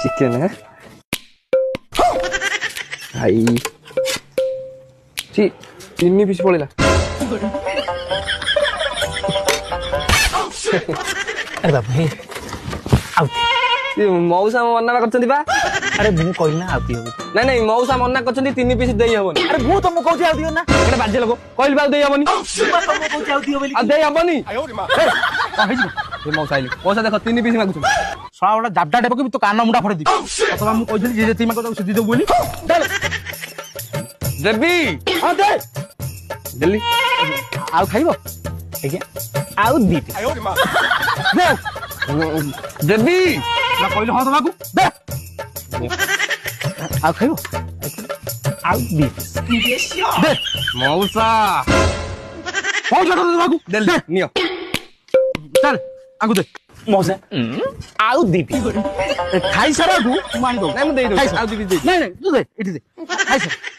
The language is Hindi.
चिकन है भाई ची इन्नी पीस पड़ेगा अरे बाप रे मौसा मना करछन्ती बा अरे मु कहली ना आउती हो नहीं नहीं मौसा मना करछन्ती 3 पीस देई हबनी अरे मु तो मु कहू आउती हो ना एटा बाजे लोग कहली बा देई हबनी सुबह तो मु कहू आउती हो बोली आ देई हबनी ए मौसा आइली मौसा देखो 3 पीस मागुछ सावड़ा जाबडा डेबो कि तो कान मुंडा फड़े दी अथवा मु कहली जे जे तीमा को सिद्धि दो बोली देबी हां दे जल्दी आउ खाइबो आज्ञा आउ दी दे देबी ना कहली हां बाबू दे आउ खाइबो आउ दी दे मौसा मौसा तो बाबू जल्दी नियो चल आगु दे मौसा आउ दी खाई सारा आगु मानी दो नहीं मैं देई दो खाई आउ दी दे नहीं नहीं तू दे इठी दे खाई सारा